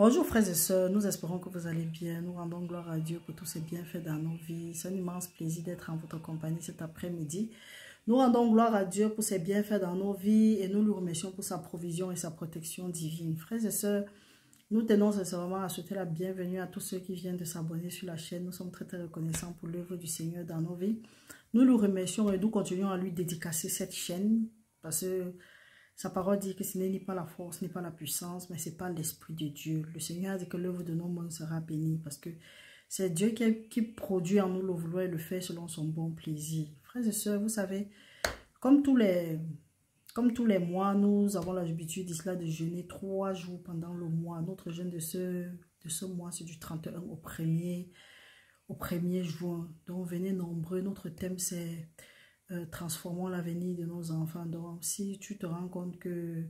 Bonjour frères et sœurs, nous espérons que vous allez bien. Nous rendons gloire à Dieu pour tous ses bienfaits dans nos vies. C'est un immense plaisir d'être en votre compagnie cet après-midi. Nous rendons gloire à Dieu pour ses bienfaits dans nos vies et nous lui remercions pour sa provision et sa protection divine. Frères et sœurs, nous tenons sincèrement à souhaiter la bienvenue à tous ceux qui viennent de s'abonner sur la chaîne. Nous sommes très reconnaissants pour l'œuvre du Seigneur dans nos vies. Nous le remercions et nous continuons à lui dédicacer cette chaîne parce que sa parole dit que ce n'est ni pas la force, ni pas la puissance, mais c'est pas l'Esprit de Dieu. Le Seigneur a dit que l'œuvre de nos mains sera bénie parce que c'est Dieu qui produit en nous le vouloir et le fait selon son bon plaisir. Frères et sœurs, vous savez, comme tous les mois, nous avons l'habitude de jeûner 3 jours pendant le mois. Notre jeûne de ce mois, c'est du 31 au 1er juin. Donc venez nombreux, notre thème c'est transformons l'avenir de nos enfants. Donc si tu te rends compte que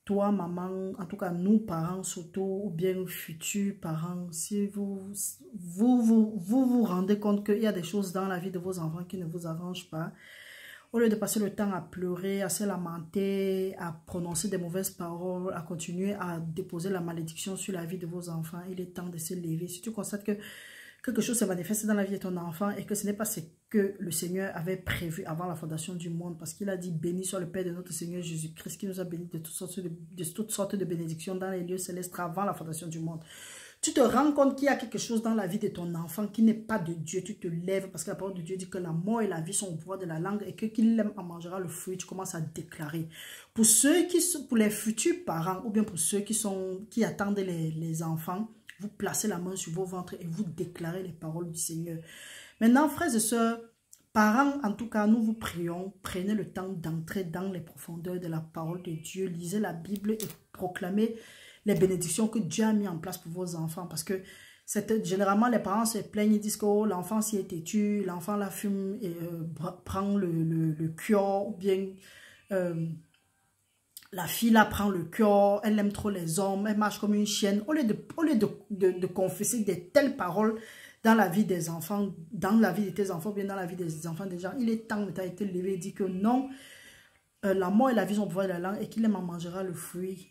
toi maman, en tout cas nous parents surtout, ou bien futurs parents, si vous rendez compte qu'il y a des choses dans la vie de vos enfants qui ne vous arrangent pas, au lieu de passer le temps à pleurer, à se lamenter, à prononcer des mauvaises paroles, à continuer à déposer la malédiction sur la vie de vos enfants, il est temps de se lever. Si tu constates que quelque chose se manifeste dans la vie de ton enfant et que ce n'est pas ce que le Seigneur avait prévu avant la fondation du monde, parce qu'il a dit béni soit le Père de notre Seigneur Jésus-Christ qui nous a bénis de toutes sortes de bénédictions dans les lieux célestes avant la fondation du monde. Tu te rends compte qu'il y a quelque chose dans la vie de ton enfant qui n'est pas de Dieu, tu te lèves parce que la parole de Dieu dit que la mort et la vie sont au pouvoir de la langue et que qu'il aime en mangera le fruit, tu commences à déclarer. Pour les futurs parents ou bien pour ceux qui attendent les enfants, vous placez la main sur vos ventres et vous déclarez les paroles du Seigneur. Maintenant, frères et sœurs, parents, en tout cas, nous vous prions, prenez le temps d'entrer dans les profondeurs de la parole de Dieu, lisez la Bible et proclamez les bénédictions que Dieu a mis en place pour vos enfants. Parce que généralement, les parents se plaignent, ils disent que oh, l'enfant s'y est têtu, l'enfant la fume et prend le cure, ou bien la fille là prend le cœur, elle aime trop les hommes, elle marche comme une chienne. Au lieu de confesser de telles paroles dans la vie des enfants, dans la vie de tes enfants, bien dans la vie des enfants des gens, il est temps que tu as été levé et dit que non, la mort et la vie sont au pouvoir de la langue et qu'il aime en mangera le fruit,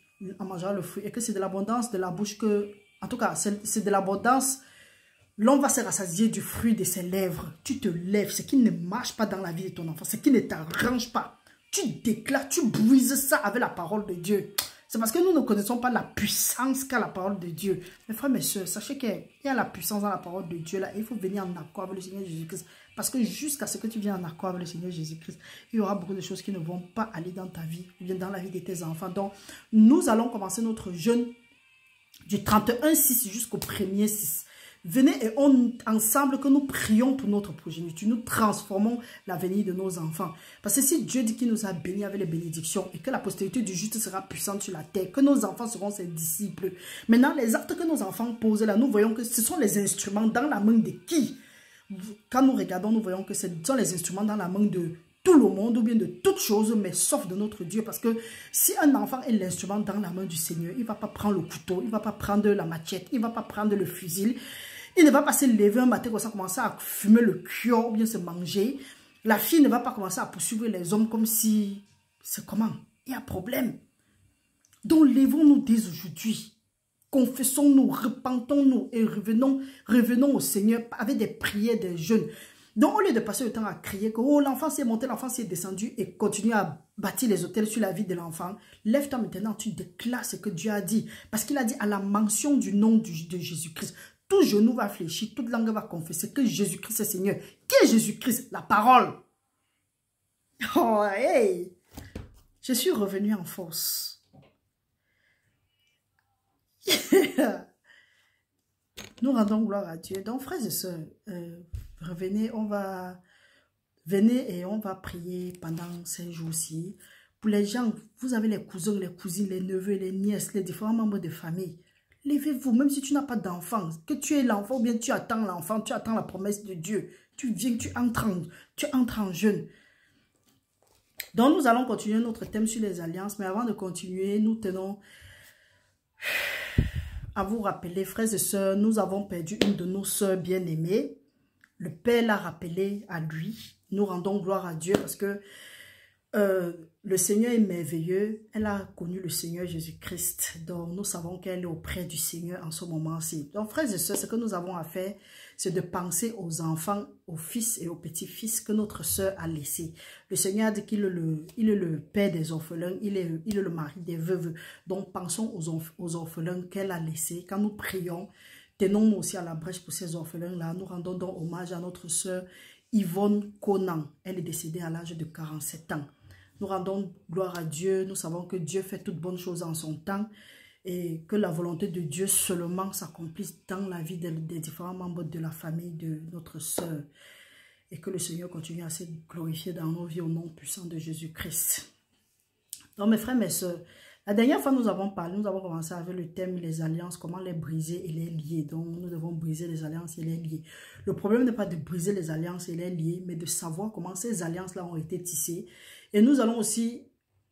et que c'est de l'abondance de la bouche que, en tout cas, c'est de l'abondance. L'homme va se rassasier du fruit de ses lèvres. Tu te lèves, ce qui ne marche pas dans la vie de ton enfant, ce qui ne t'arrange pas. Tu déclares, tu brises ça avec la parole de Dieu. C'est parce que nous ne connaissons pas la puissance qu'a la parole de Dieu. Mes frères, mes soeurs, sachez qu'il y a la puissance dans la parole de Dieu. Là, il faut venir en accord avec le Seigneur Jésus-Christ. Parce que jusqu'à ce que tu viennes en accord avec le Seigneur Jésus-Christ, il y aura beaucoup de choses qui ne vont pas aller dans ta vie, ou bien dans la vie de tes enfants. Donc, nous allons commencer notre jeûne du 31-6 jusqu'au 1er-6. Venez et ensemble que nous prions pour notre progéniture. Nous transformons l'avenir de nos enfants. Parce que si Dieu dit qu'il nous a bénis avec les bénédictions et que la postérité du juste sera puissante sur la terre, que nos enfants seront ses disciples. Maintenant, les actes que nos enfants posent là, nous voyons que ce sont les instruments dans la main de qui? Quand nous regardons, nous voyons que ce sont les instruments dans la main de tout le monde ou bien de toutes choses, mais sauf de notre Dieu. Parce que si un enfant est l'instrument dans la main du Seigneur, il ne va pas prendre le couteau, il ne va pas prendre la machette, il ne va pas prendre le fusil. Il ne va pas se lever un matin comme ça, commencer à fumer le cure ou bien se manger. La fille ne va pas commencer à poursuivre les hommes comme si... C'est comment? Il y a problème. Donc, levons-nous dès aujourd'hui. Confessons-nous, repentons-nous et revenons au Seigneur avec des prières, des jeûnes. Donc, au lieu de passer le temps à crier que oh, l'enfant s'est monté, l'enfant s'est descendu et continuer à bâtir les hôtels sur la vie de l'enfant, lève-toi maintenant, tu déclares ce que Dieu a dit. Parce qu'il a dit à la mention du nom de Jésus-Christ, tout genou va fléchir, toute langue va confesser que Jésus-Christ est Seigneur. Qui est Jésus-Christ? La parole. Oh, hey! Je suis revenu en force. Nous rendons gloire à Dieu. Donc, frères et sœurs, venez et on va prier pendant ces jours-ci. Pour les gens, vous avez les cousins, les cousines, les neveux, les nièces, les différents membres de famille. Levez-vous, même si tu n'as pas d'enfant, que tu es l'enfant ou bien tu attends l'enfant, tu attends la promesse de Dieu. Tu viens, tu entres en jeûne. Donc nous allons continuer notre thème sur les alliances, mais avant de continuer, nous tenons à vous rappeler, frères et sœurs, nous avons perdu une de nos sœurs bien-aimées. Le Père l'a rappelé à lui. Nous rendons gloire à Dieu parce que Le Seigneur est merveilleux. Elle a connu le Seigneur Jésus-Christ. Donc, nous savons qu'elle est auprès du Seigneur en ce moment-ci. Donc, frères et sœurs, ce que nous avons à faire, c'est de penser aux enfants, aux fils et aux petits-fils que notre sœur a laissés. Le Seigneur a dit qu'il est le père des orphelins, il est le mari des veuves. Donc, pensons aux orphelins qu'elle a laissés. Quand nous prions, tenons-nous aussi à la brèche pour ces orphelins-là. Nous rendons donc hommage à notre sœur Yvonne Conan. Elle est décédée à l'âge de 47 ans. Nous rendons gloire à Dieu. Nous savons que Dieu fait toutes bonnes choses en son temps et que la volonté de Dieu seulement s'accomplisse dans la vie des différents membres de la famille de notre sœur. Et que le Seigneur continue à se glorifier dans nos vies au nom puissant de Jésus-Christ. Donc mes frères, mes sœurs, la dernière fois nous avons commencé avec le thème les alliances, comment les briser et les lier. Donc nous devons briser les alliances et les lier. Le problème n'est pas de briser les alliances et les lier, mais de savoir comment ces alliances-là ont été tissées. Et nous allons aussi,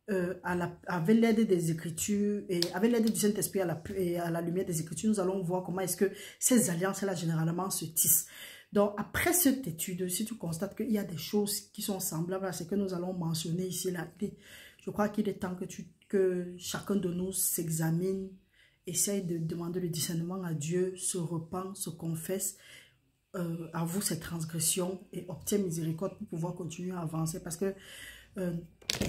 avec l'aide des Écritures et avec l'aide du Saint-Esprit et à la lumière des Écritures, nous allons voir comment est-ce que ces alliances-là généralement se tissent. Donc après cette étude, si tu constates qu'il y a des choses qui sont semblables à ce que nous allons mentionner ici, là, je crois qu'il est temps que chacun de nous s'examine, essaye de demander le discernement à Dieu, se repent, se confesse, avoue ses transgressions et obtient miséricorde pour pouvoir continuer à avancer. Parce que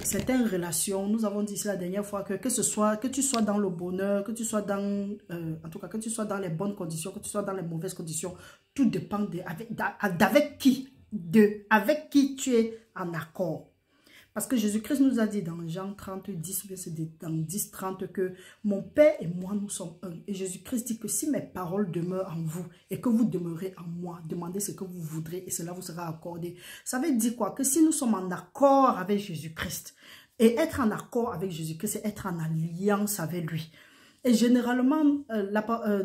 certaines relations, nous avons dit la dernière fois que tu sois dans le bonheur, que tu sois dans, en tout cas, que tu sois dans les bonnes conditions, que tu sois dans les mauvaises conditions, tout dépend avec qui tu es en accord. Parce que Jésus-Christ nous a dit dans Jean 30, 10, dans 10, 30 que mon Père et moi, nous sommes un. Et Jésus-Christ dit que si mes paroles demeurent en vous et que vous demeurez en moi, demandez ce que vous voudrez et cela vous sera accordé. Ça veut dire quoi? Que si nous sommes en accord avec Jésus-Christ, et être en accord avec Jésus-Christ, c'est être en alliance avec lui. Et généralement,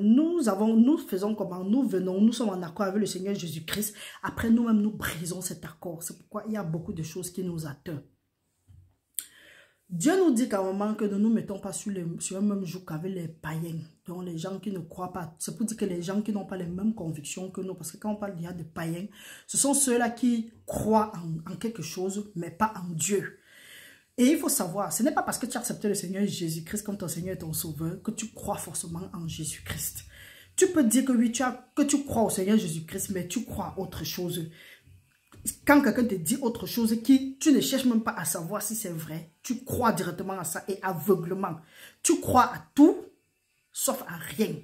nous faisons comment? Nous sommes en accord avec le Seigneur Jésus-Christ. Après, nous-mêmes, nous brisons cet accord. C'est pourquoi il y a beaucoup de choses qui nous atteignent. Dieu nous dit qu'à un moment que nous ne nous mettons pas sur un même jour qu'avec les païens, donc les gens qui ne croient pas. C'est pour dire que les gens qui n'ont pas les mêmes convictions que nous, parce que quand on parle de païens, ce sont ceux-là qui croient en quelque chose, mais pas en Dieu. Et il faut savoir, ce n'est pas parce que tu as accepté le Seigneur Jésus-Christ comme ton Seigneur et ton Sauveur que tu crois forcément en Jésus-Christ. Tu peux dire que oui, que tu crois au Seigneur Jésus-Christ, mais tu crois à autre chose. Quand quelqu'un te dit autre chose, tu ne cherches même pas à savoir si c'est vrai, tu crois directement à ça et aveuglement. Tu crois à tout, sauf à rien.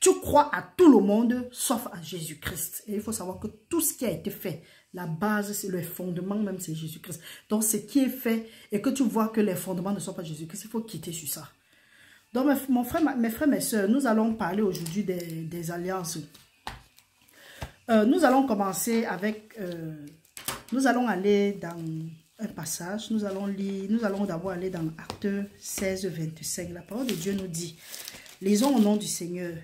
Tu crois à tout le monde, sauf à Jésus-Christ. Et il faut savoir que tout ce qui a été fait, la base, c'est le fondement même, c'est Jésus-Christ. Donc, ce qui est fait et que tu vois que les fondements ne sont pas Jésus-Christ, il faut quitter sur ça. Donc, mes frères, mes soeurs, nous allons parler aujourd'hui des alliances. Nous allons commencer avec... nous allons aller dans un passage. Nous allons d'abord aller dans Actes 16, 25. La parole de Dieu nous dit, lisons au nom du Seigneur.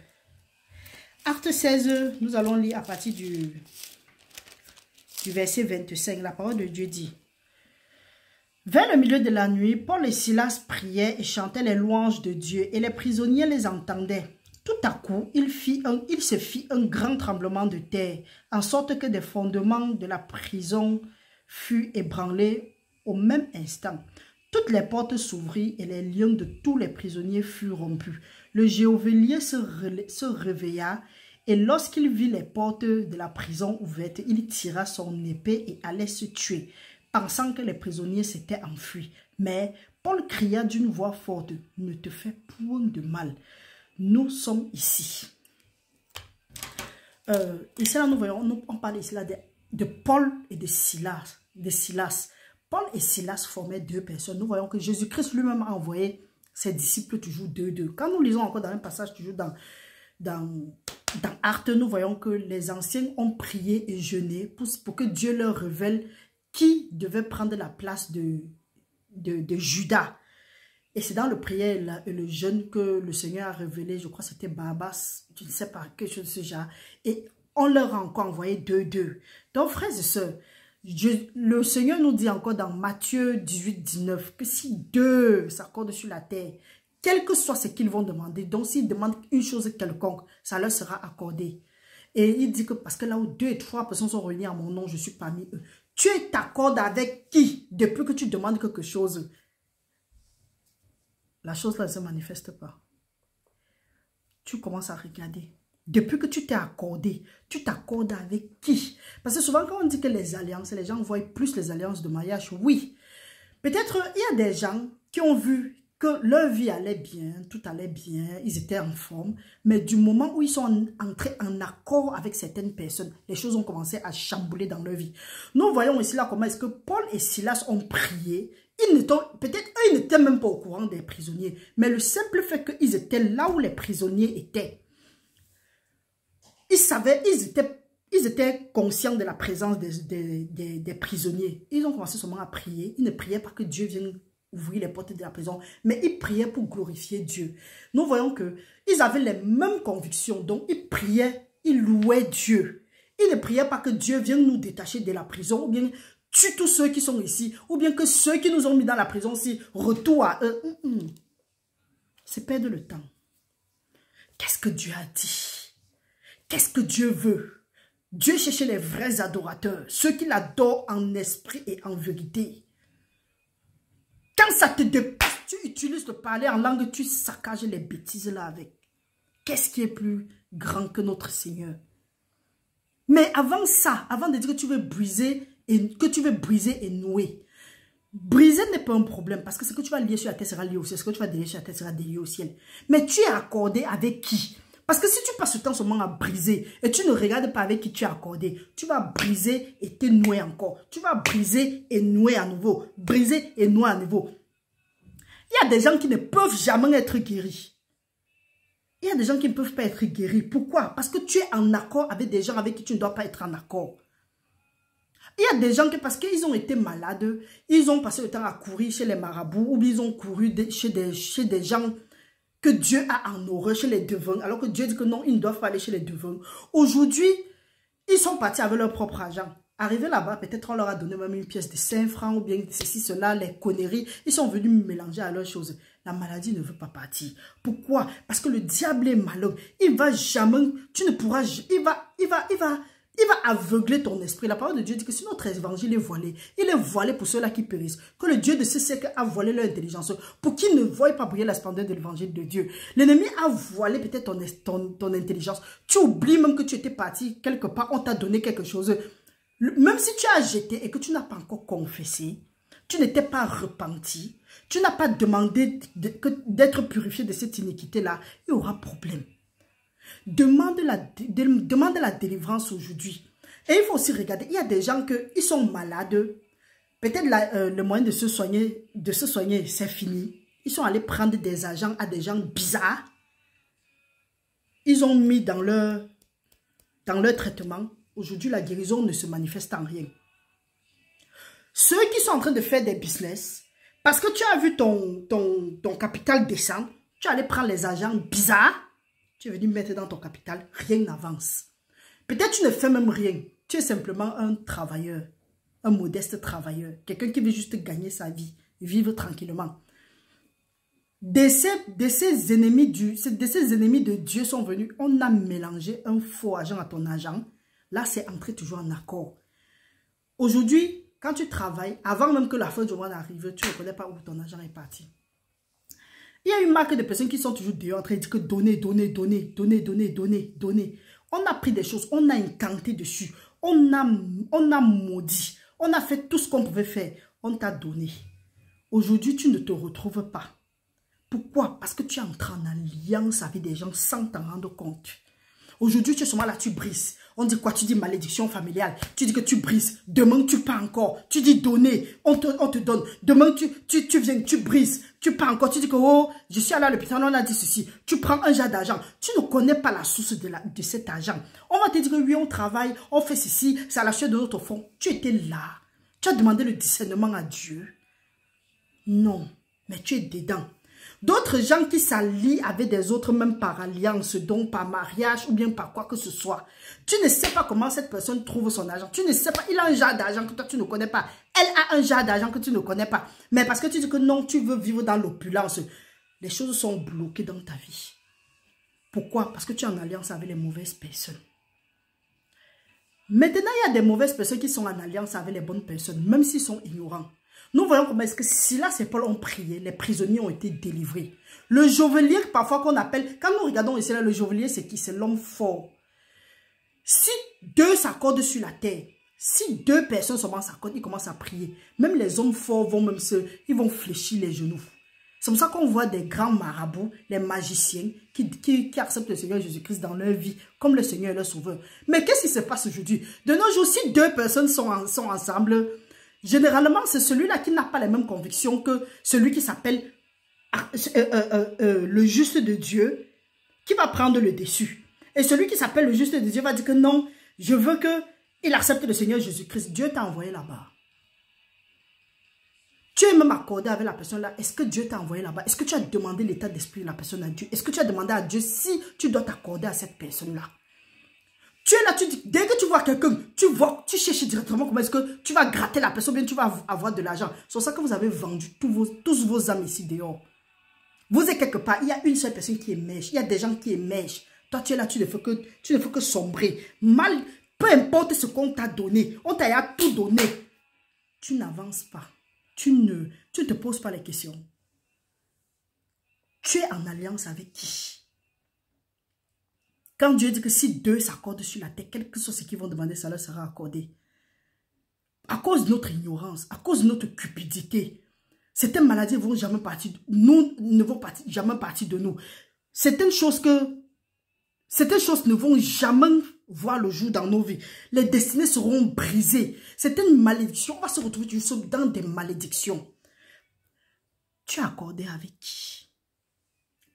Actes 16, nous allons lire à partir du verset 25. La parole de Dieu dit, vers le milieu de la nuit, Paul et Silas priaient et chantaient les louanges de Dieu et les prisonniers les entendaient. Tout à coup, il se fit un grand tremblement de terre, en sorte que des fondements de la prison furent ébranlés au même instant. Toutes les portes s'ouvrirent et les liens de tous les prisonniers furent rompus. Le geôlier se réveilla et lorsqu'il vit les portes de la prison ouvertes, il tira son épée et allait se tuer, pensant que les prisonniers s'étaient enfuis. Mais Paul cria d'une voix forte, « Ne te fais point de mal. Nous sommes ici. » Ici, là, nous voyons, on parle ici là de Paul et de Silas. Paul et Silas formaient deux personnes. Nous voyons que Jésus-Christ lui-même a envoyé ses disciples toujours deux. Quand nous lisons encore dans un passage, toujours dans Actes, nous voyons que les anciens ont prié et jeûné pour que Dieu leur révèle qui devait prendre la place de Judas. Et c'est dans le prière et le jeûne que le Seigneur a révélé, je crois que c'était Barabbas, je ne sais pas, quelque chose de ce genre. Et on leur a encore envoyé deux. Donc, frères et sœurs, le Seigneur nous dit encore dans Matthieu 18, 19 que si deux s'accordent sur la terre, quel que soit ce qu'ils vont demander, donc s'ils demandent une chose quelconque, ça leur sera accordé. Et il dit que parce que là où 2 et 3 personnes sont réunies en mon nom, je suis parmi eux. Tu t'accordes avec qui depuis que tu demandes quelque chose? La chose là ne se manifeste pas. Tu commences à regarder. Depuis que tu t'es accordé, tu t'accordes avec qui? Parce que souvent quand on dit que les alliances, les gens voient plus les alliances de mariage. Oui. Peut-être il y a des gens qui ont vu que leur vie allait bien, tout allait bien, ils étaient en forme. Mais du moment où ils sont entrés en accord avec certaines personnes, les choses ont commencé à chambouler dans leur vie. Nous voyons ici là comment est-ce que Paul et Silas ont prié. Peut-être eux, ils n'étaient même pas au courant des prisonniers. Mais le simple fait qu'ils étaient là où les prisonniers étaient, ils savaient, ils étaient conscients de la présence des prisonniers. Ils ont commencé seulement à prier. Ils ne priaient pas que Dieu vienne ouvrir les portes de la prison, mais ils priaient pour glorifier Dieu. Nous voyons qu'ils avaient les mêmes convictions, donc ils priaient, ils louaient Dieu. Ils ne priaient pas que Dieu vienne nous détacher de la prison, ou bien tue tous ceux qui sont ici, ou bien que ceux qui nous ont mis dans la prison aussi, retour à eux. C'est perdre le temps. Qu'est-ce que Dieu a dit? Qu'est-ce que Dieu veut? Dieu cherche les vrais adorateurs, ceux qui l'adorent en esprit et en vérité. Quand ça te dépasse, tu utilises de parler en langue, tu saccages les bêtises là avec. Qu'est-ce qui est plus grand que notre Seigneur? Mais avant ça, avant de dire que tu veux briser et nouer, briser n'est pas un problème parce que ce que tu vas lier sur la terre sera lié au ciel, ce que tu vas délier sur la terre sera délié au ciel. Mais tu es accordé avec qui? Parce que si tu passes le temps seulement à briser et tu ne regardes pas avec qui tu es accordé, tu vas briser et te nouer encore. Tu vas briser et nouer à nouveau. Briser et nouer à nouveau. Il y a des gens qui ne peuvent jamais être guéris. Il y a des gens qui ne peuvent pas être guéris. Pourquoi? Parce que tu es en accord avec des gens avec qui tu ne dois pas être en accord. Il y a des gens qui, parce qu'ils ont été malades, ils ont passé le temps à courir chez les marabouts ou ils ont couru chez des gens que Dieu a en horreur, chez les devins, alors que Dieu dit que non, ils ne doivent pas aller chez les devins. Aujourd'hui, ils sont partis avec leur propre argent. Arrivés là-bas, peut-être on leur a donné même une pièce de 5 francs ou bien ceci, cela, les conneries. Ils sont venus mélanger à leurs choses. La maladie ne veut pas partir. Pourquoi? Parce que le diable est malheureux. Il va jamais, tu ne pourras, il va aveugler ton esprit. La parole de Dieu dit que si notre évangile est voilé, il est voilé pour ceux-là qui périssent. Que le Dieu de ce siècle a voilé leur intelligence pour qu'ils ne voient pas briller la splendeur de l'évangile de Dieu. L'ennemi a voilé peut-être ton intelligence. Tu oublies même que tu étais parti quelque part, on t'a donné quelque chose. Même si tu as jeté et que tu n'as pas encore confessé, tu n'étais pas repenti, tu n'as pas demandé d'être purifié de cette iniquité-là, il y aura problème. Demande la délivrance aujourd'hui. Et il faut aussi regarder, il y a des gens qui sont malades. Peut-être le moyen de se soigner, c'est fini. Ils sont allés prendre des agents à des gens bizarres. Ils ont mis dans leur traitement. Aujourd'hui, la guérison ne se manifeste en rien. Ceux qui sont en train de faire des business, parce que tu as vu ton capital descendre, tu allais prendre les agents bizarres. Tu es venu mettre dans ton capital, rien n'avance. Peut-être tu ne fais même rien. Tu es simplement un travailleur, un modeste travailleur. Quelqu'un qui veut juste gagner sa vie, vivre tranquillement. De ces ennemis de Dieu sont venus, on a mélangé un faux agent à ton agent. Là, c'est entré toujours en accord. Aujourd'hui, quand tu travailles, avant même que la fin du mois n'arrive, tu ne connais pas où ton agent est parti. Il y a une marque de personnes qui sont toujours dehors en train de dire que donner. On a pris des choses, on a incanté dessus, on a maudit, on a fait tout ce qu'on pouvait faire, on t'a donné. Aujourd'hui, tu ne te retrouves pas. Pourquoi? Parce que tu es entré en alliance avec des gens sans t'en rendre compte. Aujourd'hui, tu es seulement là, tu brises. On dit quoi? Tu dis malédiction familiale. Tu dis que tu brises. Demain, tu pars encore. Tu dis donner. On te donne. Demain, tu viens, tu brises. Tu pars encore. Tu dis que oh, je suis allé à l'hôpital, on a dit ceci. Tu prends un jar d'argent. Tu ne connais pas la source de cet argent. On va te dire que oui, on travaille, on fait ceci, c'est à la suite de notre fonds. Tu étais là. Tu as demandé le discernement à Dieu. Non, mais tu es dedans. D'autres gens qui s'allient avec des autres, même par alliance, donc par mariage ou bien par quoi que ce soit. Tu ne sais pas comment cette personne trouve son argent. Tu ne sais pas, il a un jar d'argent que toi tu ne connais pas. Elle a un jar d'argent que tu ne connais pas. Mais parce que tu dis que non, tu veux vivre dans l'opulence, les choses sont bloquées dans ta vie. Pourquoi? Parce que tu es en alliance avec les mauvaises personnes. Maintenant, il y a des mauvaises personnes qui sont en alliance avec les bonnes personnes, même s'ils sont ignorants. Nous voyons comment est-ce que Silas et Paul ont prié, les prisonniers ont été délivrés. Le joaillier, parfois qu'on appelle, quand nous regardons ici, là, le joaillier, c'est qui? C'est l'homme fort. Si deux s'accordent sur la terre, si deux personnes seulement s'accordent, ils commencent à prier. Même les hommes forts vont même ils vont fléchir les genoux. C'est pour ça qu'on voit des grands marabouts, les magiciens, qui acceptent le Seigneur Jésus-Christ dans leur vie, comme le Seigneur et leur sauveur. Mais qu'est-ce qui se passe aujourd'hui? De nos jours, si deux personnes sont ensemble, généralement, c'est celui-là qui n'a pas les mêmes convictions que celui qui s'appelle le juste de Dieu, qui va prendre le dessus. Et celui qui s'appelle le juste de Dieu va dire que non, je veux qu'il accepte le Seigneur Jésus-Christ. Dieu t'a envoyé là-bas. Tu es même accordé avec la personne là. Est-ce que Dieu t'a envoyé là-bas? Est-ce que tu as demandé l'état d'esprit de la personne à Dieu? Est-ce que tu as demandé à Dieu si tu dois t'accorder à cette personne-là? Tu es là, tu dis, dès que tu vois quelqu'un, tu cherches directement comment est-ce que tu vas gratter la personne, bien tu vas avoir de l'argent. C'est pour ça que vous avez vendu tous vos âmes ici dehors. Vous êtes quelque part, il y a une seule personne qui émerge. Il y a des gens qui émergent. Toi, tu es là, tu ne fais que sombrer. Mal, peu importe ce qu'on t'a donné, on t'a tout donné. Tu n'avances pas. Tu ne te poses pas les questions. Tu es en alliance avec qui? Quand Dieu dit que si deux s'accordent sur la terre, quel que soit ce qu'ils vont demander, ça leur sera accordé. À cause de notre ignorance, à cause de notre cupidité, certaines maladies vont jamais partir, ne vont jamais partir de nous. Certaines choses ne vont jamais voir le jour dans nos vies. Les destinées seront brisées. Certaines malédictions, on va se retrouver toujours dans des malédictions. Tu es accordé avec qui?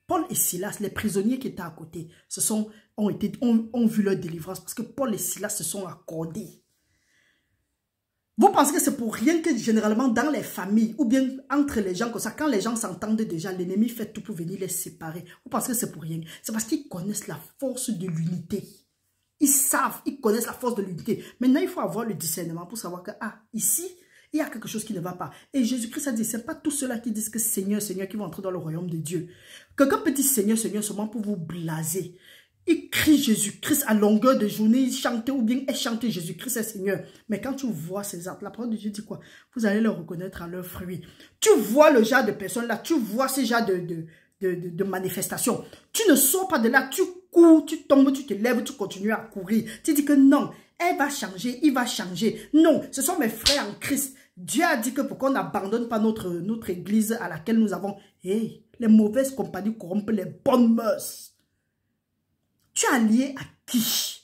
Paul et Silas, les prisonniers qui étaient à côté, ont vu leur délivrance parce que Paul et Silas se sont accordés. Vous pensez que c'est pour rien que généralement dans les familles ou bien entre les gens comme ça, quand les gens s'entendent déjà, l'ennemi fait tout pour venir les séparer. Vous pensez que c'est pour rien? C'est parce qu'ils connaissent la force de l'unité. Ils connaissent la force de l'unité. Maintenant, il faut avoir le discernement pour savoir que, ici, il y a quelque chose qui ne va pas. Et Jésus-Christ a dit, ce n'est pas tous ceux-là qui disent que Seigneur, Seigneur, qui vont entrer dans le royaume de Dieu. Quelqu'un peut dire Seigneur, Seigneur seulement pour vous blaser. Il crie Jésus-Christ à longueur de journée, il chante ou bien elle chante Jésus-Christ est Seigneur. Mais quand tu vois ces actes, la parole de Dieu dit quoi? Vous allez les reconnaître à leurs fruits. Tu vois le genre de personnes là, tu vois ce genre de manifestations. Tu ne sors pas de là, tu cours, tu tombes, tu te lèves, tu continues à courir. Tu dis que non, elle va changer, il va changer. Non, ce sont mes frères en Christ. Dieu a dit que pour qu'on n'abandonne pas notre église à laquelle nous avons, les mauvaises compagnies corrompent les bonnes mœurs. Tu es allié à qui?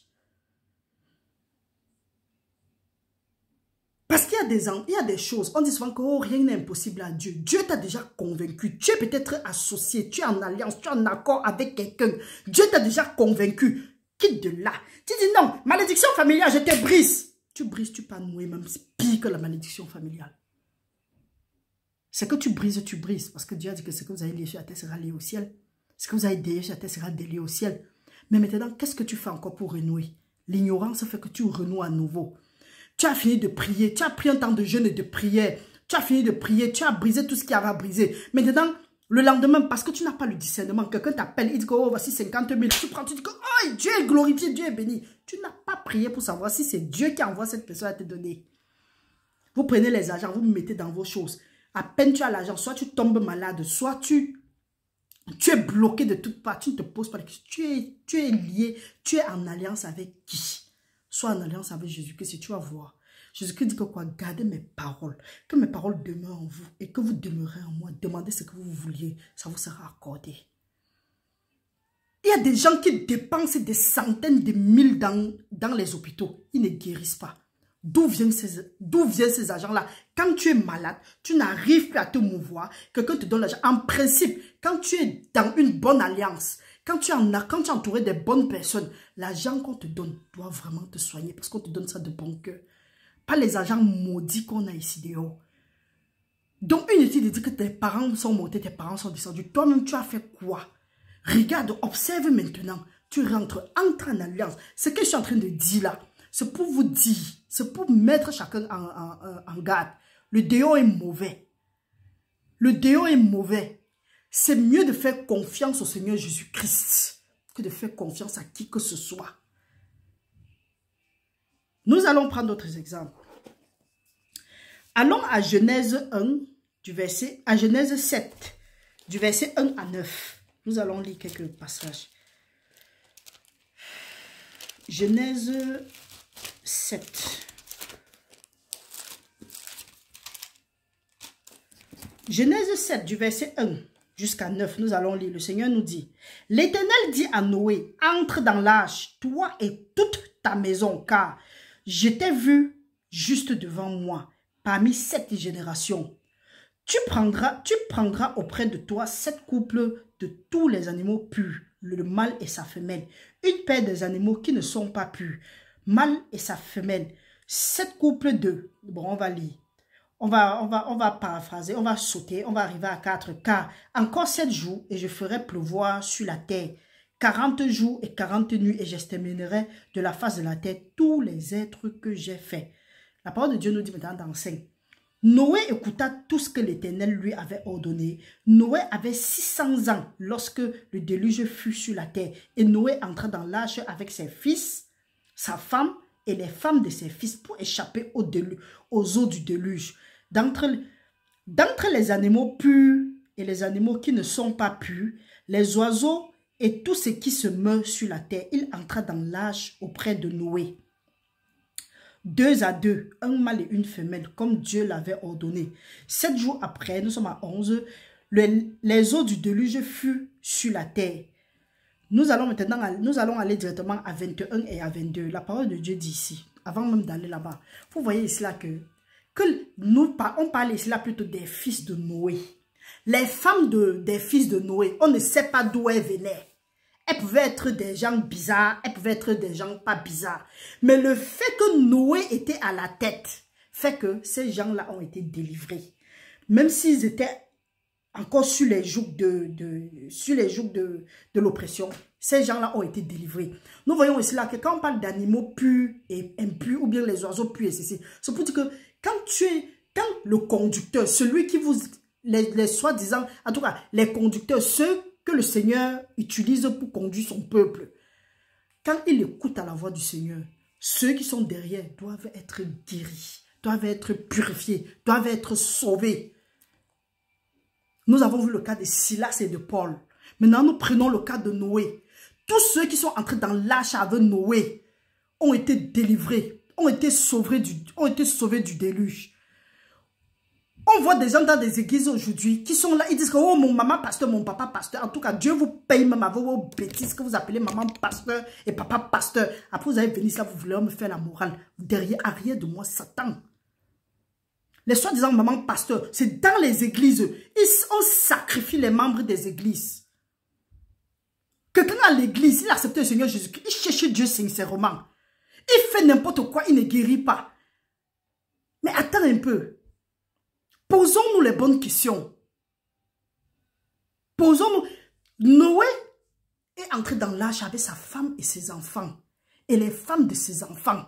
Parce qu'il y a des choses, on dit souvent que rien n'est impossible à Dieu. Dieu t'a déjà convaincu. Tu es peut-être associé, tu es en alliance, tu es en accord avec quelqu'un. Dieu t'a déjà convaincu. Quitte de là. Tu dis non, malédiction familiale, je te brise. Tu brises, tu peux nouer même pire que la malédiction familiale. C'est que tu brises. Parce que Dieu a dit que ce que vous avez lié sur la terre sera lié au ciel. Ce que vous avez délié sur la terre sera délié au ciel. Mais maintenant, qu'est-ce que tu fais encore pour renouer? L'ignorance fait que tu renoues à nouveau. Tu as fini de prier. Tu as pris un temps de jeûne et de prière. Tu as fini de prier. Tu as brisé tout ce qui avait à briser. Maintenant, le lendemain, parce que tu n'as pas le discernement, quelqu'un t'appelle, il dit que oh, voici 50 000. Tu prends, tu dis que oh, Dieu est glorifié, Dieu est béni. Tu n'as pas prié pour savoir si c'est Dieu qui envoie cette personne à te donner. Vous prenez les argents, vous mettez dans vos choses. À peine tu as l'argent, soit tu tombes malade, soit tu es bloqué de toutes parts, tu ne te poses pas de questions. Tu es lié, tu es en alliance avec qui? Sois en alliance avec Jésus-Christ, tu vas voir. Jésus-Christ dit que quoi? Gardez mes paroles, que mes paroles demeurent en vous et que vous demeurez en moi. Demandez ce que vous vouliez, ça vous sera accordé. Il y a des gens qui dépensent des centaines de mille dans les hôpitaux. Ils ne guérissent pas. D'où viennent ces agents-là? Quand tu es malade, tu n'arrives plus à te mouvoir, quelqu'un te donne l'argent. En principe, quand tu es dans une bonne alliance, quand tu es entouré des bonnes personnes, l'argent qu'on te donne doit vraiment te soigner parce qu'on te donne ça de bon cœur. Pas les agents maudits qu'on a ici dehors. Donc, inutile de dire que tes parents sont montés, tes parents sont descendus. Toi-même, tu as fait quoi? Regarde, observe maintenant. Tu rentres, entre en alliance. Ce que je suis en train de dire là, c'est pour vous dire, c'est pour mettre chacun en garde. Le déo est mauvais. Le déo est mauvais. C'est mieux de faire confiance au Seigneur Jésus-Christ que de faire confiance à qui que ce soit. Nous allons prendre d'autres exemples. Allons à Genèse 1, à Genèse 7, du verset 1 à 9. Nous allons lire quelques passages. Genèse 7. Genèse 7, du verset 1 jusqu'à 9, nous allons lire. Le Seigneur nous dit, « L'Éternel dit à Noé, entre dans l'arche, toi et toute ta maison, car je t'ai vu juste devant moi, parmi 7 générations. Tu prendras auprès de toi 7 couples de tous les animaux purs, le mâle et sa femelle, une paire des animaux qui ne sont pas purs, mâle et sa femelle, 7 couples de... » Bon, on va lire. On va paraphraser, on va sauter, on va arriver à 4. Car encore 7 jours et je ferai pleuvoir sur la terre. 40 jours et 40 nuits et j'exterminerai de la face de la terre tous les êtres que j'ai faits. La parole de Dieu nous dit maintenant dans 5. Noé écouta tout ce que l'Éternel lui avait ordonné. Noé avait 600 ans lorsque le déluge fut sur la terre. Et Noé entra dans l'arche avec ses fils, sa femme et les femmes de ses fils pour échapper aux eaux du déluge. D'entre les animaux purs et les animaux qui ne sont pas purs, les oiseaux et tout ce qui se meurt sur la terre, il entra dans l'arche auprès de Noé. 2 à 2, un mâle et une femelle, comme Dieu l'avait ordonné. 7 jours après, nous sommes à 11, les eaux du déluge furent sur la terre. Nous allons aller directement à 21 et à 22. La parole de Dieu dit ici, avant même d'aller là-bas. Vous voyez ici là que on parle ici là plutôt des fils de Noé. Les femmes des fils de Noé, on ne sait pas d'où elles venaient. Elles pouvaient être des gens bizarres, elles pouvaient être des gens pas bizarres. Mais le fait que Noé était à la tête, fait que ces gens-là ont été délivrés. Même s'ils étaient encore sur les jougs de l'oppression, ces gens-là ont été délivrés. Nous voyons ici là que quand on parle d'animaux purs et impurs, ou bien les oiseaux purs et ceci, c'est pour dire que quand le conducteur, celui qui vous, les soi-disant, en tout cas, les conducteurs, ceux que le Seigneur utilise pour conduire son peuple, quand il écoute à la voix du Seigneur, ceux qui sont derrière doivent être guéris, doivent être purifiés, doivent être sauvés. Nous avons vu le cas de Silas et de Paul. Maintenant, nous prenons le cas de Noé. Tous ceux qui sont entrés dans l'arche avec Noé ont été délivrés, ont été sauvés du déluge. On voit des gens dans des églises aujourd'hui qui sont là, ils disent que oh, mon maman pasteur, mon papa pasteur. En tout cas, Dieu vous paye même avec vos bêtises que vous appelez maman pasteur et papa pasteur. Après, vous allez venir là, vous voulez me faire la morale. Derrière, arrière de moi, Satan. Les soi-disant maman pasteur, c'est dans les églises. On sacrifie les membres des églises. Quelqu'un à l'église, il accepte le Seigneur Jésus-Christ, il cherche Dieu sincèrement. Il fait n'importe quoi, il ne guérit pas. Mais attends un peu. Posons-nous les bonnes questions. Posons-nous. Noé est entré dans l'arche avec sa femme et ses enfants. Et les femmes de ses enfants.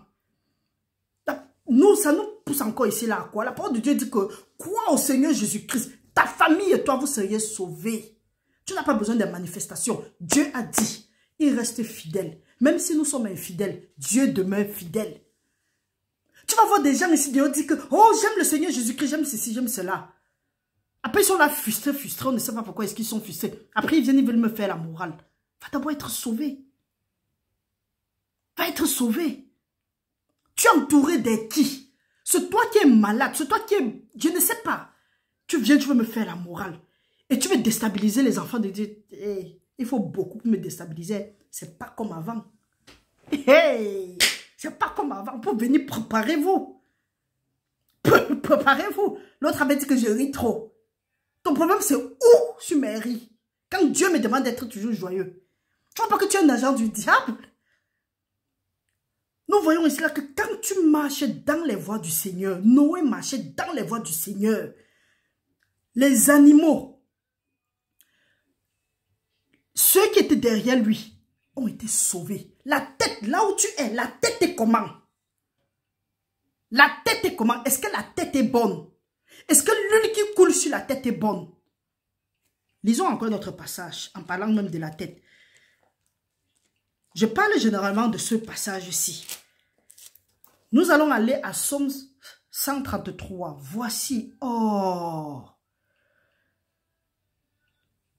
Ça nous pousse encore ici là à quoi? La parole de Dieu dit que crois au Seigneur Jésus-Christ. Ta famille et toi, vous seriez sauvés. Tu n'as pas besoin de manifestations. Dieu a dit, il reste fidèle. Même si nous sommes infidèles, Dieu demeure fidèle. Tu vas voir des gens ici qui disent que oh, j'aime le Seigneur Jésus-Christ, j'aime ceci, j'aime cela. Après, ils sont là frustrés, on ne sait pas pourquoi est-ce qu'ils sont frustrés. Après, ils viennent, ils veulent me faire la morale. Va d'abord être sauvé. Va être sauvé. Tu es entouré de qui? C'est toi qui es malade, c'est toi qui es... Je ne sais pas. Tu viens, tu veux me faire la morale. Et tu veux déstabiliser les enfants de Dieu. Hey, il faut beaucoup pour me déstabiliser. C'est pas comme avant. Hey! C'est pas comme avant. Pour venir, préparez-vous. Préparez-vous. L'autre avait dit que je ris trop. Ton problème, c'est où sur mes rires? Quand Dieu me demande d'être toujours joyeux. Tu vois pas que tu es un agent du diable? Nous voyons ici là que quand tu marches dans les voies du Seigneur, Noé marchait dans les voies du Seigneur. Les animaux, ceux qui étaient derrière lui, ont été sauvés. La tête, là où tu es, la tête est comment? La tête est comment? Est-ce que la tête est bonne? Est-ce que l'huile qui coule sur la tête est bonne? Lisons encore notre passage, en parlant même de la tête. Je parle généralement de ce passage-ci. Nous allons aller à Psaume 133. Voici, oh,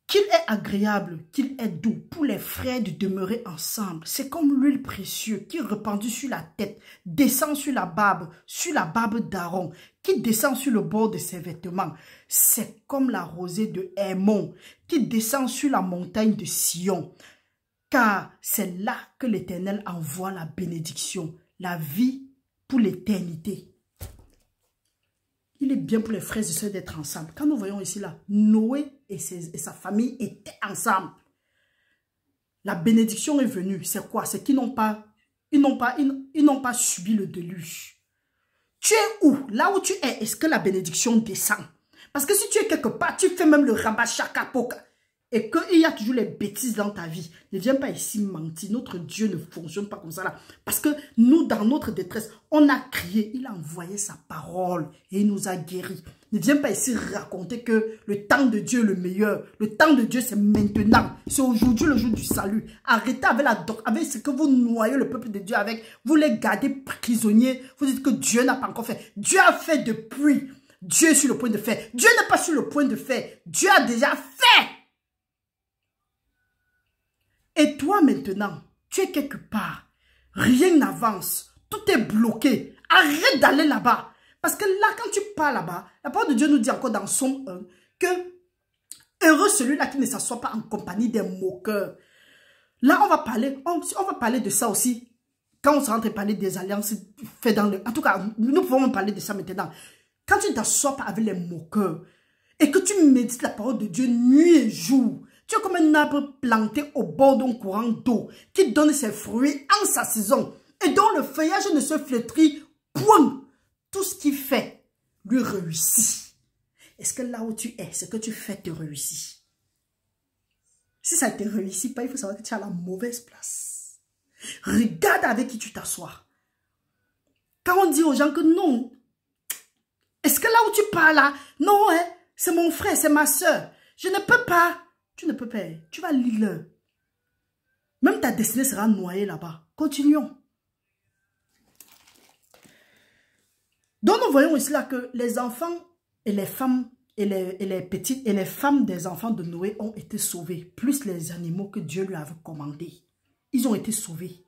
qu'il est agréable, qu'il est doux pour les frères de demeurer ensemble. C'est comme l'huile précieuse qui répandue sur la tête, descend sur la barbe d'Aaron, qui descend sur le bord de ses vêtements. C'est comme la rosée de Hermon qui descend sur la montagne de Sion. Car c'est là que l'Éternel envoie la bénédiction, la vie pour l'éternité. Il est bien pour les frères et sœurs d'être ensemble. Quand nous voyons ici là, Noé et sa famille étaient ensemble. La bénédiction est venue. C'est quoi? C'est qu'ils n'ont pas subi le déluge. Tu es où? Là où tu es, est-ce que la bénédiction descend? Parce que si tu es quelque part, tu fais même le rabat chakapoka. Et qu'il y a toujours les bêtises dans ta vie. Ne viens pas ici mentir. Notre Dieu ne fonctionne pas comme ça là. Parce que nous, dans notre détresse, on a crié. Il a envoyé sa parole et il nous a guéris. Ne viens pas ici raconter que le temps de Dieu est le meilleur. Le temps de Dieu, c'est maintenant. C'est aujourd'hui le jour du salut. Arrêtez avec ce que vous noyez le peuple de Dieu avec. Vous les gardez prisonniers. Vous dites que Dieu n'a pas encore fait. Dieu a fait depuis. Dieu est sur le point de faire. Dieu n'est pas sur le point de faire. Dieu a déjà fait. Et toi maintenant, tu es quelque part, rien n'avance, tout est bloqué. Arrête d'aller là-bas. Parce que là, quand tu pars là-bas, la parole de Dieu nous dit encore dans Somme 1 que heureux celui-là qui ne s'assoit pas en compagnie des moqueurs. Là, on va parler de ça aussi. Quand on sera en train de parler des alliances faites dans le... En tout cas, nous pouvons parler de ça maintenant. Quand tu ne t'assois pas avec les moqueurs et que tu médites la parole de Dieu nuit et jour, tu es comme un arbre planté au bord d'un courant d'eau qui donne ses fruits en sa saison et dont le feuillage ne se flétrit point. Tout ce qu'il fait lui réussit. Est-ce que là où tu es, ce que tu fais te réussit? Si ça ne te réussit pas, il faut savoir que tu es à la mauvaise place. Regarde avec qui tu t'assois. Quand on dit aux gens que non, est-ce que là où tu parles là, non, hein, c'est mon frère, c'est ma soeur, je ne peux pas. Tu ne peux pas. Tu vas lire. Même ta destinée sera noyée là-bas. Continuons. Donc nous voyons ici là que les enfants et les femmes et les petites et les femmes des enfants de Noé ont été sauvés. Plus les animaux que Dieu lui avait commandés. Ils ont été sauvés.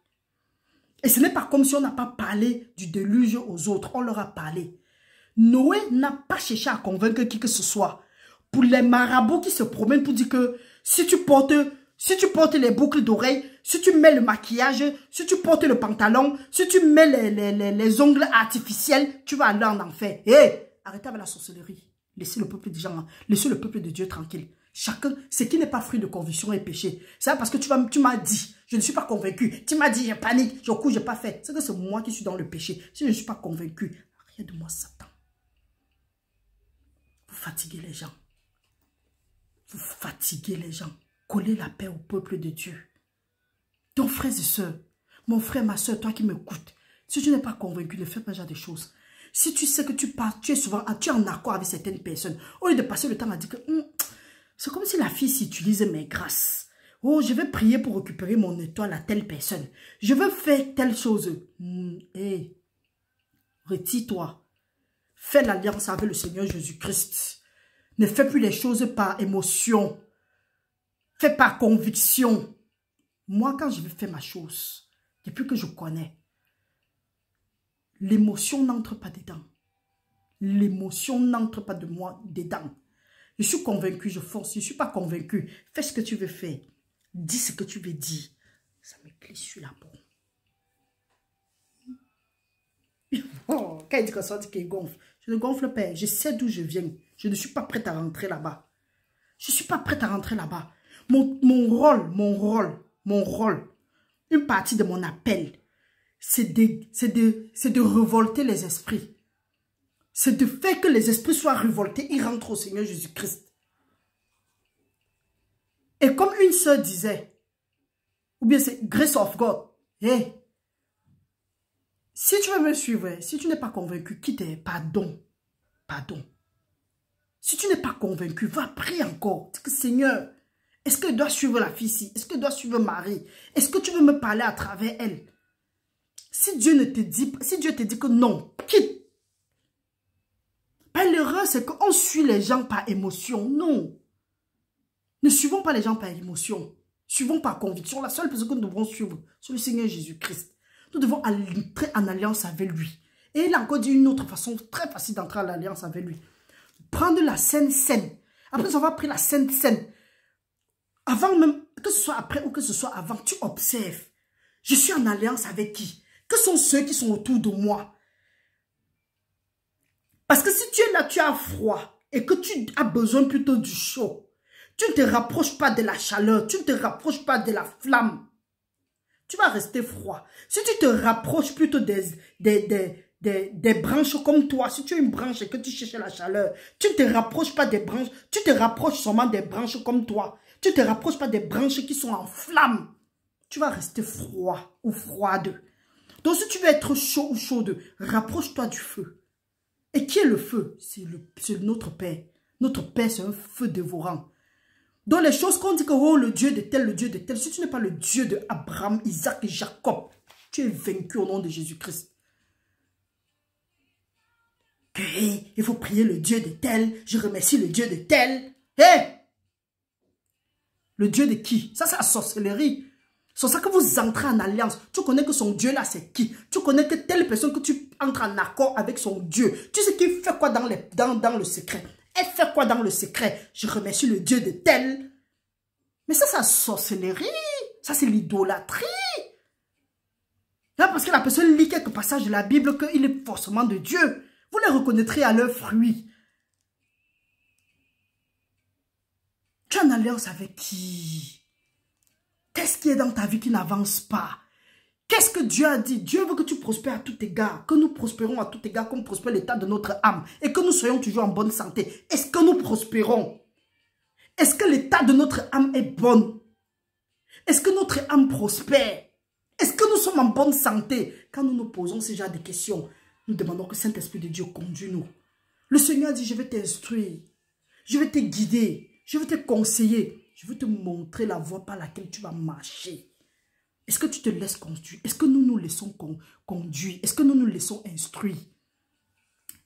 Et ce n'est pas comme si on n'a pas parlé du déluge aux autres. On leur a parlé. Noé n'a pas cherché à convaincre qui que ce soit. Pour les marabouts qui se promènent pour dire que si tu portes les boucles d'oreilles, si tu mets le maquillage, si tu portes le pantalon, si tu mets les ongles artificiels, tu vas aller en enfer. Hé, arrêtez avec la sorcellerie. Laissez le peuple des gens, laissez le peuple de Dieu tranquille. Chacun, ce qui n'est pas fruit de conviction est péché. C'est parce que tu m'as dit, je ne suis pas convaincu. Tu m'as dit, je panique, je cours, je n'ai pas fait. C'est que c'est moi qui suis dans le péché. Si je ne suis pas convaincu, rien de moi, Satan. Vous fatiguez les gens. Vous fatiguez les gens. Collez la paix au peuple de Dieu. Donc, frères et sœurs, mon frère, ma soeur, toi qui m'écoutes, si tu n'es pas convaincu, ne fais pas ce genre de choses. Si tu sais que tu pars, tu es en accord avec certaines personnes, au lieu de passer le temps à dire que c'est comme si la fille s'utilisait mes grâces. Oh, je vais prier pour récupérer mon étoile à telle personne. Je veux faire telle chose. Hey, retire-toi. Fais l'alliance avec le Seigneur Jésus-Christ. Ne fais plus les choses par émotion. Fais par conviction. Moi, quand je vais faire ma chose, depuis que je connais, l'émotion n'entre pas dedans. L'émotion n'entre pas de moi dedans. Je suis convaincu, je fonce. Je ne suis pas convaincu. Fais ce que tu veux faire. Dis ce que tu veux dire. Ça me glisse sur la peau. Oh, quand il dit que ça dit qu'il gonfle, je ne gonfle pas. Je sais d'où je viens. Je ne suis pas prête à rentrer là-bas. Je ne suis pas prête à rentrer là-bas. Mon rôle, une partie de mon appel, c'est de révolter les esprits. C'est de faire que les esprits soient révoltés. Ils rentrent au Seigneur Jésus-Christ. Et comme une sœur disait, ou bien c'est Grace of God, hey, si tu veux me suivre, si tu n'es pas convaincu, quitte, pardon. Si tu n'es pas convaincu, va prier encore. Dis que Seigneur, est-ce que je dois suivre la fille ici? Est-ce que je dois suivre Marie? Est-ce que tu veux me parler à travers elle? Si Dieu te dit que non, quitte. L'erreur, c'est qu'on suit les gens par émotion. Non. Ne suivons pas les gens par émotion. Suivons par conviction. La seule personne que nous devons suivre, c'est le Seigneur Jésus-Christ. Nous devons entrer en alliance avec lui. Et il a encore dit une autre façon très facile d'entrer en alliance avec lui. Prendre la Sainte Seine. Après avoir pris la Sainte Seine, avant même, que ce soit après ou que ce soit avant, tu observes. Je suis en alliance avec qui? Que sont ceux qui sont autour de moi? Parce que si tu es là, tu as froid et que tu as besoin plutôt du chaud, tu ne te rapproches pas de la chaleur, tu ne te rapproches pas de la flamme. Tu vas rester froid. Si tu te rapproches plutôt des branches comme toi, si tu as une branche et que tu cherches la chaleur, tu ne te rapproches pas des branches, tu te rapproches seulement des branches comme toi. Tu ne te rapproches pas des branches qui sont en flamme. Tu vas rester froid ou froide. Donc si tu veux être chaud ou chaude, rapproche-toi du feu. Et qui est le feu? C'est notre Père. Notre Père, c'est un feu dévorant. Dans les choses qu'on dit que oh, le Dieu de tel, le Dieu de tel, si tu n'es pas le Dieu de Abraham, Isaac et Jacob, tu es vaincu au nom de Jésus-Christ. Hey, il faut prier le Dieu de tel, je remercie le Dieu de tel. Hey! Le Dieu de qui? Ça, c'est la sorcellerie. C'est ça que vous entrez en alliance. Tu connais que son Dieu là, c'est qui? Tu connais que telle personne que tu entres en accord avec son Dieu. Tu sais qu'il fait quoi dans le secret? Elle fait quoi dans le secret? Je remercie le Dieu de tel. Mais ça, c'est la sorcellerie. Ça, c'est l'idolâtrie. Là, parce que la personne lit quelques passages de la Bible qu'il est forcément de Dieu. Vous les reconnaîtrez à leurs fruits. Tu es en alliance avec qui? Qu'est-ce qui est dans ta vie qui n'avance pas? Qu'est-ce que Dieu a dit? Dieu veut que tu prospères à tout égard, que nous prospérons à tout égard, comme prospère l'état de notre âme et que nous soyons toujours en bonne santé. Est-ce que nous prospérons? Est-ce que l'état de notre âme est bon? Est-ce que notre âme prospère? Est-ce que nous sommes en bonne santé? Quand nous nous posons ce genre de questions, nous demandons que Saint-Esprit de Dieu conduise nous. Le Seigneur dit, je vais t'instruire, je vais te guider, je vais te conseiller. Je veux te montrer la voie par laquelle tu vas marcher. Est-ce que tu te laisses conduire? Est-ce que nous nous laissons conduire? Est-ce que nous nous laissons instruire?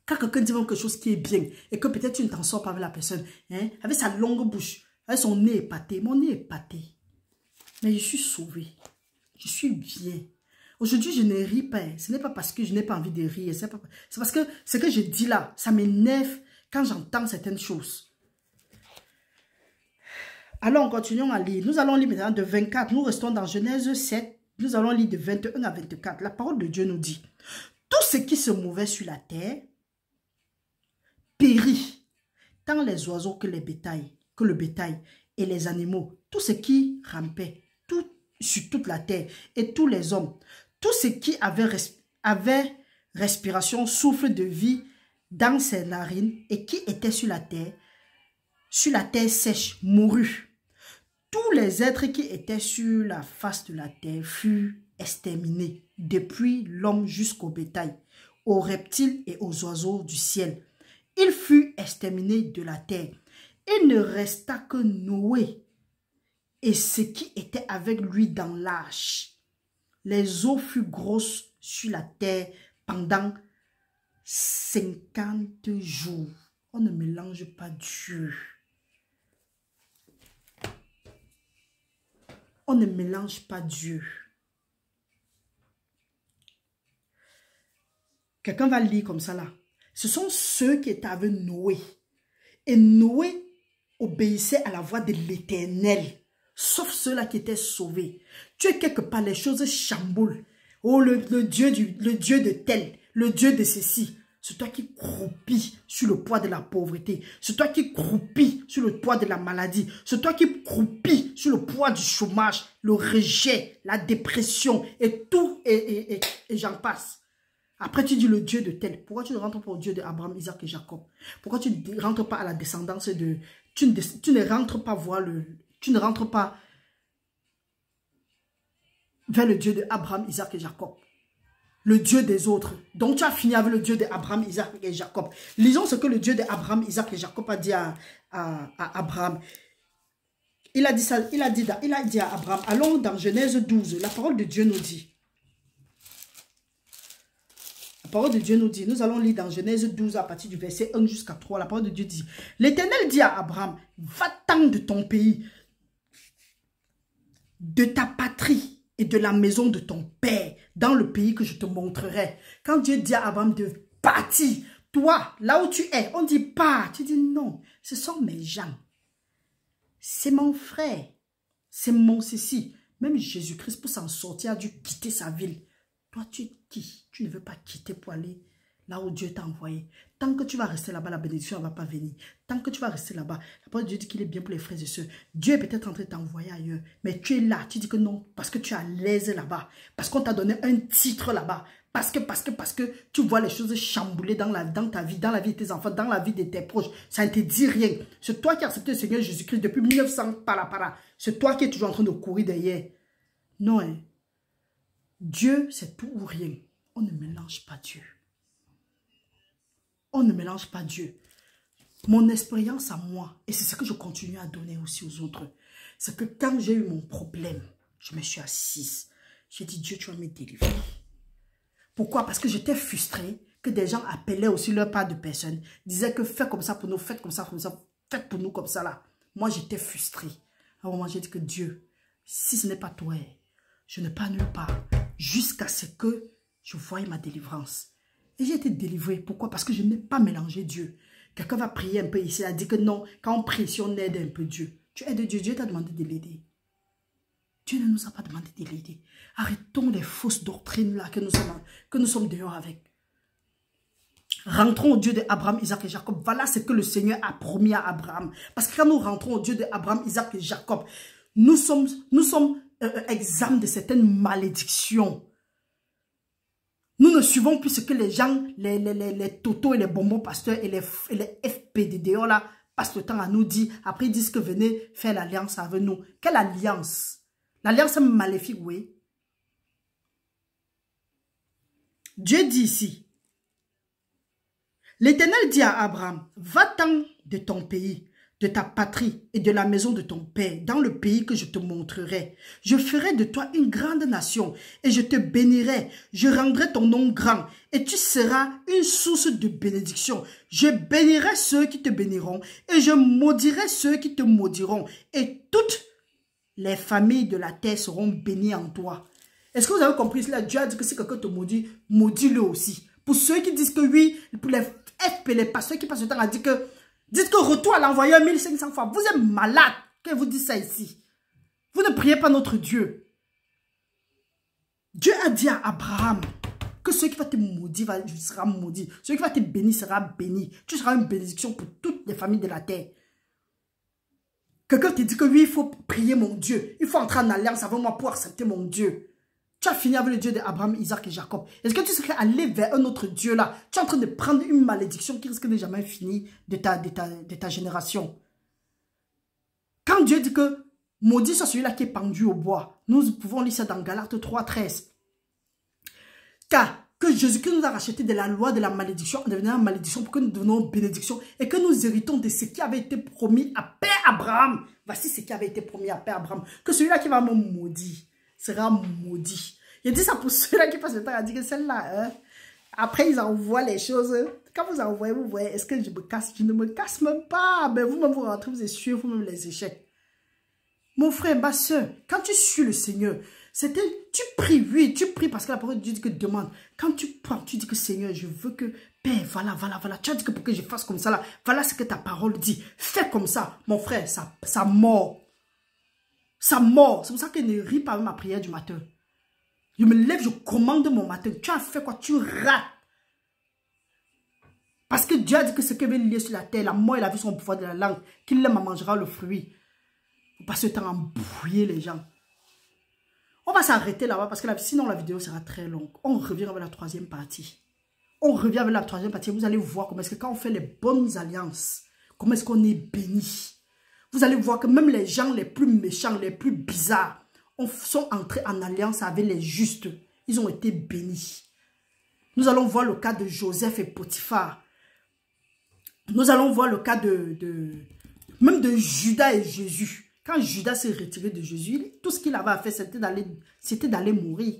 Quand quelqu'un dit quelque chose qui est bien et que peut-être tu ne t'en sors pas avec la personne, hein, avec sa longue bouche, avec son nez épaté, mon nez épaté. Mais je suis sauvée. Je suis bien. Aujourd'hui, je ne ris pas. Ce n'est pas parce que je n'ai pas envie de rire. C'est parce que ce que je dis là, ça m'énerve quand j'entends certaines choses. Alors, continuons à lire. Nous allons lire maintenant de 24. Nous restons dans Genèse 7. Nous allons lire de 21 à 24. La parole de Dieu nous dit, tout ce qui se mouvait sur la terre périt, tant les oiseaux que le bétail et les animaux, tout ce qui rampait sur toute la terre et tous les hommes, tout ce qui avait respiration, souffle de vie dans ses narines et qui était sur la terre sèche, mourut. Tous les êtres qui étaient sur la face de la terre furent exterminés, depuis l'homme jusqu'au bétail, aux reptiles et aux oiseaux du ciel. Il fut exterminé de la terre. Il ne resta que Noé et ce qui était avec lui dans l'arche. Les eaux furent grosses sur la terre pendant 50 jours. On ne mélange pas Dieu. On ne mélange pas Dieu. Quelqu'un va lire comme ça là. Ce sont ceux qui étaient avec Noé. Et Noé obéissait à la voix de l'Éternel. Sauf ceux-là qui étaient sauvés. Tu es quelque part, les choses chamboulent. Oh, le Dieu de tel, le Dieu de ceci. C'est toi qui croupis sur le poids de la pauvreté. C'est toi qui croupis sur le poids de la maladie. C'est toi qui croupis sur le poids du chômage, le rejet, la dépression et tout, et j'en passe. Après, tu dis le Dieu de tel. Pourquoi tu ne rentres pas au Dieu d'Abraham, Isaac et Jacob? Pourquoi tu ne rentres pas à la descendance de... Tu ne rentres pas voir le... Tu ne rentres pas vers le Dieu d'Abraham, Isaac et Jacob. Le Dieu des autres. Donc tu as fini avec le Dieu d'Abraham, Isaac et Jacob. Lisons ce que le Dieu d'Abraham, Isaac et Jacob a dit à Abraham. Il a dit ça, il a dit à Abraham, allons dans Genèse 12, la parole de Dieu nous dit. parole de Dieu nous dit, nous allons lire dans Genèse 12 à partir du verset 1 jusqu'à 3. La parole de Dieu dit, l'Éternel dit à Abraham, va-t'en de ton pays, de ta patrie et de la maison de ton père, dans le pays que je te montrerai. Quand Dieu dit à Abraham de partir, toi, là où tu es, on dit pas. Tu dis non, ce sont mes gens. C'est mon frère. C'est mon ceci. Même Jésus-Christ, pour s'en sortir, a dû quitter sa ville. Toi, tu es qui? Tu ne veux pas quitter pour aller là où Dieu t'a envoyé. Tant que tu vas rester là-bas, la bénédiction ne va pas venir. Tant que tu vas rester là-bas, la parole de Dieu dit qu'il est bien pour les frères et sœurs. Dieu est peut-être en train de t'envoyer ailleurs, mais tu es là, tu dis que non, parce que tu es à l'aise là-bas, parce qu'on t'a donné un titre là-bas, parce que tu vois les choses chambouler dans ta vie, dans la vie de tes enfants, dans la vie de tes proches. Ça ne te dit rien. C'est toi qui as accepté le Seigneur Jésus-Christ depuis 1900, para. C'est toi qui es toujours en train de courir derrière. Non, hein. Dieu, c'est tout ou rien. On ne mélange pas Dieu. On ne mélange pas Dieu. Mon expérience à moi, et c'est ce que je continue à donner aussi aux autres, c'est que quand j'ai eu mon problème, je me suis assise. J'ai dit, Dieu, tu vas me délivrer. Pourquoi? Parce que j'étais frustrée que des gens appelaient aussi leur part de personnes, disaient que faites comme ça pour nous, faites comme ça, faites pour nous comme ça là. Moi, j'étais frustrée. À un moment, j'ai dit que Dieu, si ce n'est pas toi, je ne pars nulle part jusqu'à ce que je voie ma délivrance. Et j'ai été délivrée. Pourquoi? Parce que je n'ai pas mélangé Dieu. Quelqu'un va prier un peu ici, il a dit que non, quand on prie ici, on aide un peu Dieu. Tu aides Dieu, Dieu t'a demandé de l'aider. Dieu ne nous a pas demandé de l'aider. Arrêtons les fausses doctrines là que nous sommes dehors avec. Rentrons au Dieu d'Abraham, Isaac et Jacob. Voilà ce que le Seigneur a promis à Abraham. Parce que quand nous rentrons au Dieu d'Abraham, Isaac et Jacob, nous sommes exempts de certaines malédictions. Nous ne suivons plus ce que les gens, les totos et les bonbons pasteurs et les FPDDO là passent le temps à nous dire. Après, ils disent que venez faire l'alliance avec nous. Quelle alliance? L'alliance maléfique, oui. Dieu dit ici, l'Éternel dit à Abraham, va-t'en de ton pays, de ta patrie et de la maison de ton père, dans le pays que je te montrerai. Je ferai de toi une grande nation et je te bénirai. Je rendrai ton nom grand et tu seras une source de bénédiction. Je bénirai ceux qui te béniront et je maudirai ceux qui te maudiront. Et toutes les familles de la terre seront bénies en toi. Est-ce que vous avez compris cela? Dieu a dit que si quelqu'un te maudit, maudis-le aussi. Pour ceux qui disent que oui, pour les FP, les pasteurs qui passent le temps à dire que dites que retour à l'envoyeur 1500 fois. Vous êtes malade quand vous dites ça ici. Vous ne priez pas notre Dieu. Dieu a dit à Abraham que celui qui va te maudire sera maudit. Celui qui va te bénir sera béni. Tu seras une bénédiction pour toutes les familles de la terre. Quelqu'un te dit que oui, il faut prier mon Dieu. Il faut entrer en alliance avec moi pour accepter mon Dieu. Tu as fini avec le Dieu d'Abraham, Isaac et Jacob. Est-ce que tu serais allé vers un autre Dieu là? Tu es en train de prendre une malédiction qui risque de jamais finir de ta génération. Quand Dieu dit que maudit soit celui-là qui est pendu au bois, nous pouvons lire ça dans Galates 3:13. Car que Jésus-Christ nous a racheté de la loi de la malédiction en devenant malédiction pour que nous devenions bénédiction et que nous héritons de ce qui avait été promis à Père Abraham. Voici ce qui avait été promis à Père Abraham. Que celui-là qui va me maudire sera maudit. Il dit ça pour ceux-là qui passent le temps à dire que celle-là, hein, après ils envoient les choses. Quand vous envoyez, vous voyez, est-ce que je me casse? Je ne me casse même pas. Mais vous-même, vous rentrez, vous essuyez vous-même les échecs. Mon frère, ma soeur, quand tu suis le Seigneur, tu pries, oui, tu pries parce que la parole de Dieu dit que demande. Quand tu prends, tu dis que Seigneur, je veux que, Père, voilà. Tu as dit que pour que je fasse comme ça, là, voilà ce que ta parole dit. Fais comme ça. Mon frère, ça mord. Ça mord. C'est pour ça que ne ris pas avec ma prière du matin. Je me lève, je commande mon matin. Tu as fait quoi? Tu rates. Parce que Dieu a dit que ce qu'il veut lier sur la terre, la mort et la vie sont au pouvoir de la langue. Qu'il l'aime, mangera le fruit. Il faut passer le temps à embrouiller les gens. On va s'arrêter là-bas parce que sinon la vidéo sera très longue. On revient avec la troisième partie. Vous allez voir comment est-ce que quand on fait les bonnes alliances, comment est-ce qu'on est béni. Vous allez voir que même les gens les plus méchants, les plus bizarres, sont entrés en alliance avec les justes. Ils ont été bénis. Nous allons voir le cas de Joseph et Potiphar. Nous allons voir le cas même de Judas et Jésus. Quand Judas s'est retiré de Jésus, tout ce qu'il avait à faire, c'était d'aller mourir.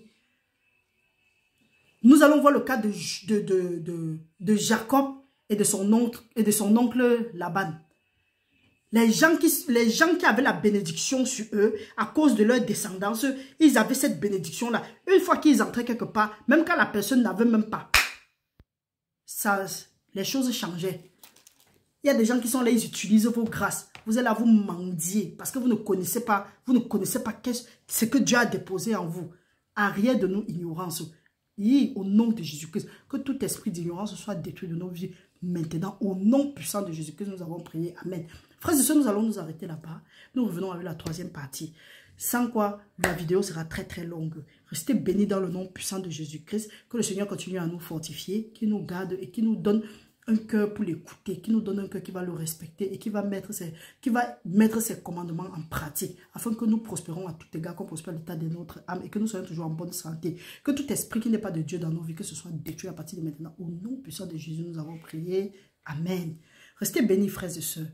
Nous allons voir le cas de Jacob et de son oncle Laban. Les gens qui avaient la bénédiction sur eux, à cause de leur descendance, ils avaient cette bénédiction-là. Une fois qu'ils entraient quelque part, même quand la personne n'avait même pas, ça, les choses changeaient. Il y a des gens qui sont là, ils utilisent vos grâces. Vous êtes là, vous mendiez, parce que vous ne connaissez pas ce que Dieu a déposé en vous. Arrière de nous, ignorance. Et au nom de Jésus-Christ, que tout esprit d'ignorance soit détruit de nos vies maintenant. Au nom puissant de Jésus-Christ, nous avons prié. Amen. Frères et sœurs, nous allons nous arrêter là-bas. Nous revenons avec la troisième partie. Sans quoi, la vidéo sera très très longue. Restez bénis dans le nom puissant de Jésus-Christ. Que le Seigneur continue à nous fortifier, qu'il nous garde et qu'il nous donne un cœur pour l'écouter, qui nous donne un cœur qui va le respecter et qui va mettre ses commandements en pratique, afin que nous prospérons à tout égard, qu'on prospère l'état de notre âme et que nous soyons toujours en bonne santé. Que tout esprit qui n'est pas de Dieu dans nos vies, que ce soit détruit à partir de maintenant. Au nom puissant de Jésus, nous avons prié. Amen. Restez bénis, frères et sœurs.